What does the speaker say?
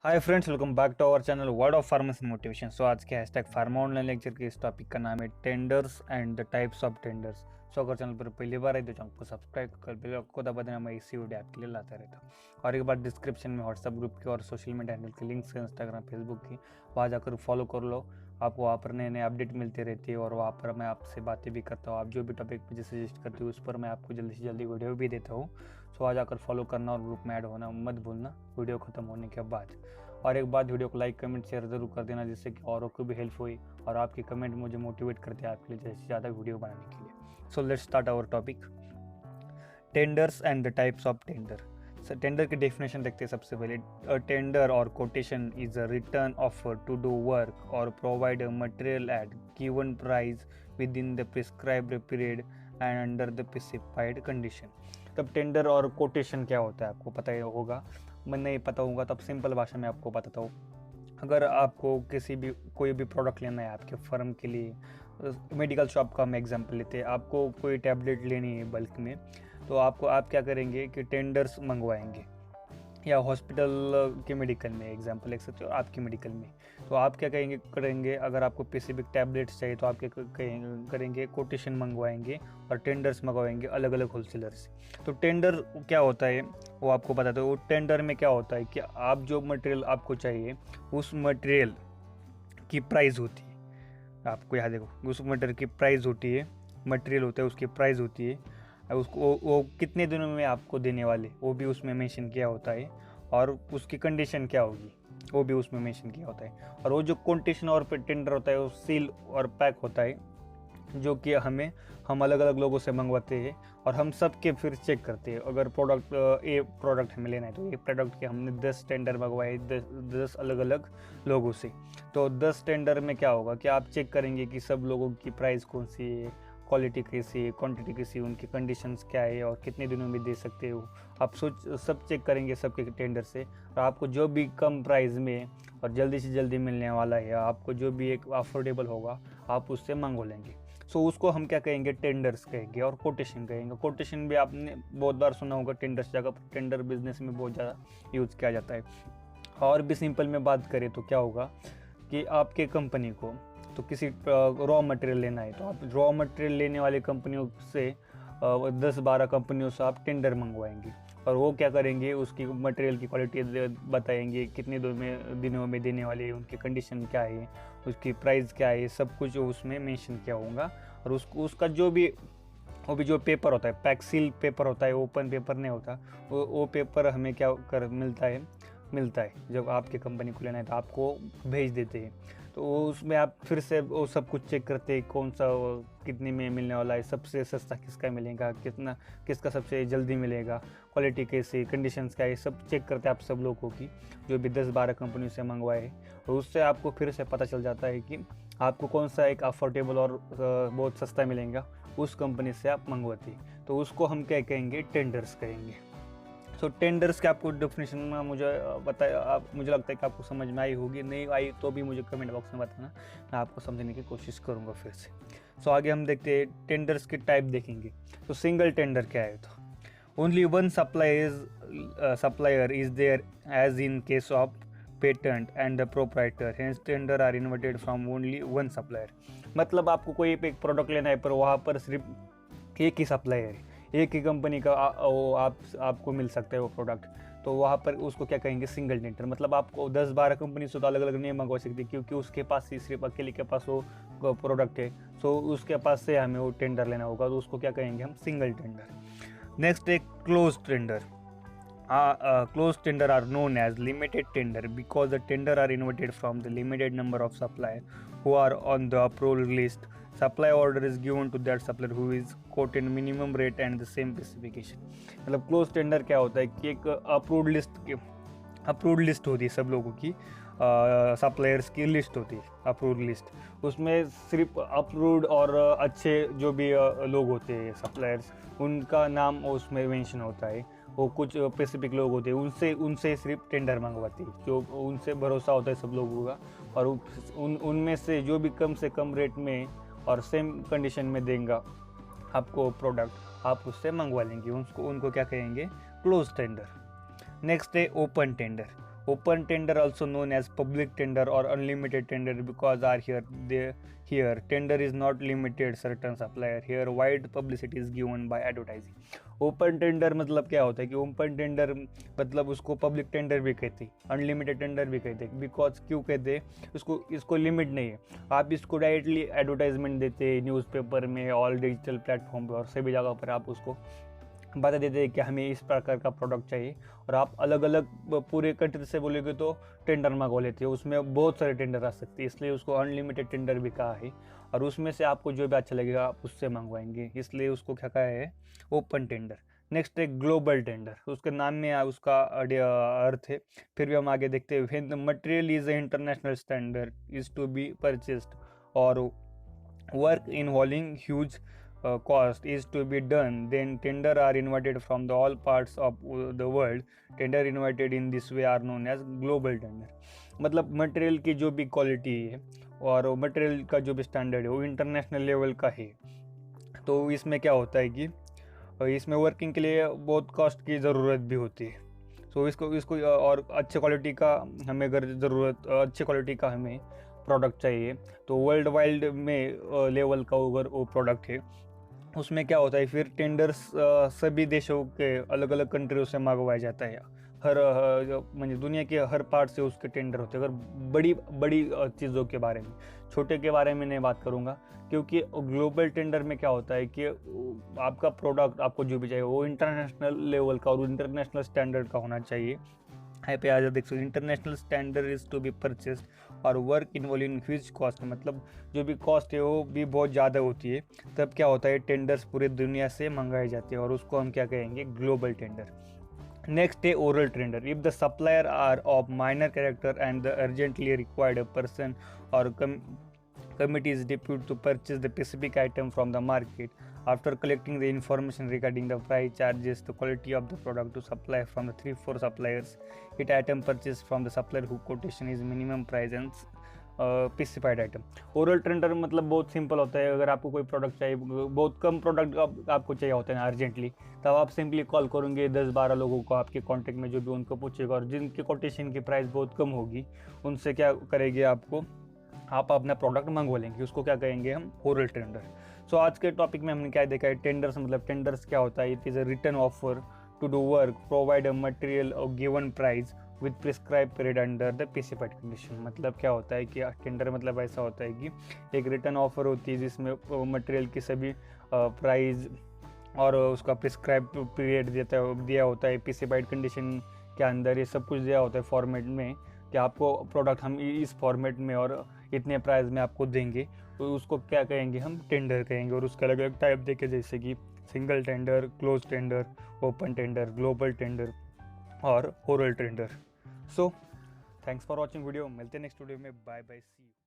Hi friends, welcome back to our channel word of pharmacy motivation. So आज के hashtag pharma online lecture के इस topic का नाम है tenders and the types of tenders. So अगर चैनल पर पहली बार है तो चैनल को सब्सक्राइब कर बेल को दबा देना। मैं इसी वीडियो आपके लिए लाता रहता हूँ। और एक बार डिस्क्रिप्शन में व्हाट्सएप ग्रुप की और सोशल मीडिया हैंडल के लिंक्स है, इंस्टाग्राम फेसबुक की, वहाँ जाकर फॉलो कर लो। आपको वहाँ पर नए नए अपडेट मिलते रहती है और वहाँ पर मैं आपसे बातें भी करता हूँ। आप जो भी टॉपिक मुझे सजेस्ट करते हो उस पर मैं आपको जल्दी से जल्दी वीडियो भी देता हूँ। सो वहाँ जाकर फॉलो करना और ग्रुप में ऐड होना मत भूलना वीडियो ख़त्म होने के बाद। और एक बात, वीडियो को लाइक कमेंट शेयर ज़रूर कर देना, जिससे कि औरों को भी हेल्प हुई और आपके कमेंट मुझे मोटिवेट करते हैं आपके लिए जैसे ज़्यादा वीडियो बनाने के लिए। So let's start our topic, tenders and the types of tender. Tender की डेफिनेशन देखते हैं सबसे पहले। अ टेंडर और quotation is a return offer to do work or provide a material at given price within the prescribed period and under the specified condition. तब tender और quotation क्या होता है आपको पता ही होगा। मैं नहीं पता होगा तब सिंपल भाषा में आपको बताता हूँ। अगर आपको कोई भी प्रोडक्ट लेना है आपके फर्म के लिए, मेडिकल शॉप का हम एग्जांपल लेते हैं, आपको कोई टैबलेट लेनी है बल्क में, तो आप क्या करेंगे कि टेंडर्स मंगवाएंगे। या हॉस्पिटल के मेडिकल में एग्जांपल एक सकते हो, आपके मेडिकल में तो आप क्या करेंगे, अगर आपको स्पेसिफिक टैबलेट्स चाहिए तो आप क्या करेंगे, कोटेशन मंगवाएंगे और टेंडर्स मंगवाएंगे अलग अलग होलसेलर से। तो टेंडर क्या होता है वो आपको बताते हो। वो टेंडर में क्या होता है कि आप जो मटेरियल आपको चाहिए उस मटेरियल की प्राइस होती है। आपको यहाँ देखो, उस मटेरियल की प्राइस होती है, मटेरियल होता है उसकी प्राइस होती है, उसको वो कितने दिनों में आपको देने वाले वो भी उसमें मेंशन किया होता है, और उसकी कंडीशन क्या होगी वो भी उसमें मेंशन किया होता है। और वो जो कोटेशन और टेंडर होता है वो सील और पैक होता है, जो कि हम अलग अलग लोगों से मंगवाते हैं और हम सब के फिर चेक करते हैं। अगर प्रोडक्ट हमें लेना है तो ये प्रोडक्ट के हमने 10 टेंडर मंगवाए 10 अलग अलग लोगों से। तो 10 टेंडर में क्या होगा कि आप चेक करेंगे कि सब लोगों की प्राइस कौन सी है, क्वालिटी कैसी है, क्वांटिटी कैसी है, उनकी कंडीशंस क्या है और कितने दिनों में दे सकते हो। आप सब चेक करेंगे सबके टेंडर से, और आपको जो भी कम प्राइस में और जल्दी से जल्दी मिलने वाला है, आपको जो भी एक अफोर्डेबल होगा आप उससे मंगवा लेंगे। सो उसको हम क्या कहेंगे, टेंडर्स कहेंगे और कोटेशन कहेंगे। कोटेशन भी आपने बहुत बार सुना होगा, टेंडर्स जगह पर टेंडर बिजनेस में बहुत ज़्यादा यूज़ किया जाता है। और भी सिंपल में बात करें तो क्या होगा कि आपके कंपनी को तो किसी रॉ मटेरियल लेना है, तो आप रॉ मटेरियल लेने वाली कंपनियों से 10-12 कंपनियों से आप टेंडर मंगवाएंगे, और वो क्या करेंगे, उसकी मटेरियल की क्वालिटी बताएंगे, कितने दिनों में देने वाले हैं, उनकी कंडीशन क्या है, उसकी प्राइस क्या है, सब कुछ उसमें मेंशन किया होगा। और उसका जो पेपर होता है, पैक सील पेपर होता है, ओपन पेपर नहीं होता, वो पेपर हमें क्या कर मिलता है जब आपके कंपनी को लेना है तो आपको भेज देते हैं। तो उसमें आप फिर से वो सब कुछ चेक करते हैं, कौन सा कितने में मिलने वाला है, सबसे सस्ता किसका मिलेगा, किसका सबसे जल्दी मिलेगा, क्वालिटी कैसी, कंडीशंस क्या है, सब चेक करते हैं आप सब लोगों की जो भी 10-12 कंपनी से मंगवाए। और उससे आपको फिर से पता चल जाता है कि आपको कौन सा एक अफोर्डेबल और बहुत सस्ता मिलेगा, उस कंपनी से आप मंगवाती। तो उसको हम क्या कहेंगे, टेंडर्स कहेंगे। सो टेंडर्स के आपको डेफिनेशन में मुझे लगता है कि आपको समझ में आई होगी, नहीं आई तो भी मुझे कमेंट बॉक्स में बताना, मैं आपको समझने की कोशिश करूँगा फिर से। सो आगे हम देखते हैं टेंडर्स के टाइप देखेंगे। तो सिंगल टेंडर क्या है, तो only one supplier is there as in case of patent and the proprietor, hence tender are inverted from only one supplier. मतलब आपको कोई एक प्रोडक्ट लेना है पर वहाँ पर सिर्फ एक ही सप्लायर है, एक ही कंपनी का आपको मिल सकता है वो प्रोडक्ट, तो वहाँ पर उसको क्या कहेंगे, सिंगल टेंडर। मतलब आपको 10-12 कंपनी से तो अलग अलग नहीं मंगवा सकती, क्योंकि उसके पास ही सिर्फ अकेले के पास वो प्रोडक्ट है। सो उसके पास से हमें वो टेंडर लेना होगा, तो उसको क्या कहेंगे हम, सिंगल टेंडर। नेक्स्ट एक close tender. Closed tender are known as limited tender because the tender are invited from the limited number of suppliers who are on the approved list. Supply order is given to that supplier who is quoted minimum rate and the same specification. मतलब close tender क्या होता है कि एक approved list होती है सब लोगों की, सप्लायर्स की लिस्ट होती है, अप्रूव्ड लिस्ट। उसमें सिर्फ अप्रूव्ड और अच्छे जो भी लोग होते हैं सप्लायर्स, उनका नाम उसमें मेंशन होता है। वो कुछ स्पेसिफिक लोग होते हैं, उनसे सिर्फ टेंडर मंगवाती है, जो उनसे भरोसा होता है सब लोगों का, और उनमें से जो भी कम से कम रेट में और सेम कंडीशन में देंगे आपको प्रोडक्ट, आप उससे मंगवा लेंगे। उनको क्या कहेंगे, क्लोज टेंडर। नेक्स्ट है open tender. Open tender, also known as public tender or unlimited tender, because are here tender is not limited certain supplier. Here wide publicity is given by advertising. Open tender मतलब क्या होता है कि open tender मतलब उसको public tender भी कहते हैं, अनलिमिटेड टेंडर भी कहते हैं। बिकॉज क्यों कहते हैं इसको लिमिट नहीं है, आप इसको डायरेक्टली एडवर्टाइजमेंट देते हैं न्यूज़पेपर में, ऑल डिजिटल प्लेटफॉर्म पर और सभी जगह पर आप उसको बता देते हैं कि हमें इस प्रकार का प्रोडक्ट चाहिए, और आप अलग अलग पूरे कंट्री से बोलोगे तो टेंडर मंगवा लेते हो, उसमें बहुत सारे टेंडर आ सकते हैं, इसलिए उसको अनलिमिटेड टेंडर भी कहा है। और उसमें से आपको जो भी अच्छा लगेगा आप उससे मंगवाएंगे, इसलिए उसको क्या कहा है, ओपन टेंडर। नेक्स्ट है ग्लोबल टेंडर, उसके नाम में उसका अर्थ है। फिर भी हम आगे देखते हैं, when the material is international standard is to be purchased or work involving huge cost is to be done, then tender are invited from the all parts of the world. Tender invited in this way are known as global tender. मतलब material की जो भी quality है और material का जो भी standard है वो इंटरनेशनल लेवल का है। तो इसमें क्या होता है कि इसमें वर्किंग के लिए बहुत कॉस्ट की ज़रूरत भी होती है। सो इसको इसको और अच्छे क्वालिटी का हमें अगर ज़रूरत अच्छे क्वालिटी का हमें प्रोडक्ट चाहिए, तो वर्ल्ड वाइड में लेवल का अगर वो प्रोडक्ट है, उसमें क्या होता है फिर टेंडर्स सभी देशों के अलग अलग कंट्रियों से मंगवाया जाता है। हर मतलब दुनिया के हर पार्ट से उसके टेंडर होते हैं। अगर बड़ी बड़ी चीज़ों के बारे में, छोटे के बारे में नहीं बात करूँगा, क्योंकि ग्लोबल टेंडर में क्या होता है कि आपका प्रोडक्ट आपको जो भी चाहिए वो इंटरनेशनल लेवल का और इंटरनेशनल स्टैंडर्ड का होना चाहिए। यहाँ पे आज देख सकते international standard is to be purchased or work involve in huge cost, मतलब जो भी कॉस्ट है वो भी बहुत ज़्यादा होती है। तब क्या होता है, टेंडर्स पूरे दुनिया से मंगाए जाते हैं और उसको हम क्या कहेंगे, ग्लोबल टेंडर। नेक्स्ट है oral tender. If the supplier are of minor character and the urgently required a person और committee is deputed to purchase the specific item from the market. After collecting the information regarding the price, charges, the quality of the product to supply from the 3-4 suppliers, it item purchased from the supplier who quotation is minimum price and specified item. Oral tender मतलब बहुत simple होता है, अगर आपको कोई product चाहिए, बहुत कम product आपको चाहिए होता है ना अर्जेंटली, तब आप सिंपली कॉल करेंगे 10-12 लोगों को आपके कांटेक्ट में जो भी उनको पूछेगा, और जिनकी कोटेशन की प्राइस बहुत कम होगी उनसे क्या करेंगे, आप अपना प्रोडक्ट मंगवा लेंगे, उसको क्या कहेंगे हम, ओरल टेंडर। सो आज के टॉपिक में हमने क्या देखा है, टेंडर्स मतलब टेंडर्स क्या होता है, it is a written offer to do work, provide a material or given price with prescribed period under the specified condition. मतलब क्या होता है कि टेंडर मतलब ऐसा होता है कि एक रिटर्न ऑफर होती है जिसमें मटेरियल की सभी प्राइस और उसका प्रिस्क्राइब पीरियड दिया होता है, स्पेसिफाइड कंडीशन के अंदर ये सब कुछ दिया होता है फॉर्मेट में, कि आपको प्रोडक्ट हम इस फॉर्मेट में और इतने प्राइस में आपको देंगे, तो उसको क्या कहेंगे, हम टेंडर कहेंगे। और उसके अलग अलग टाइप देखे, जैसे कि single tender, close tender, open tender, global tender और oral tender. So thanks for watching video, मिलते हैं नेक्स्ट वीडियो में, बाय बाय, सी यू।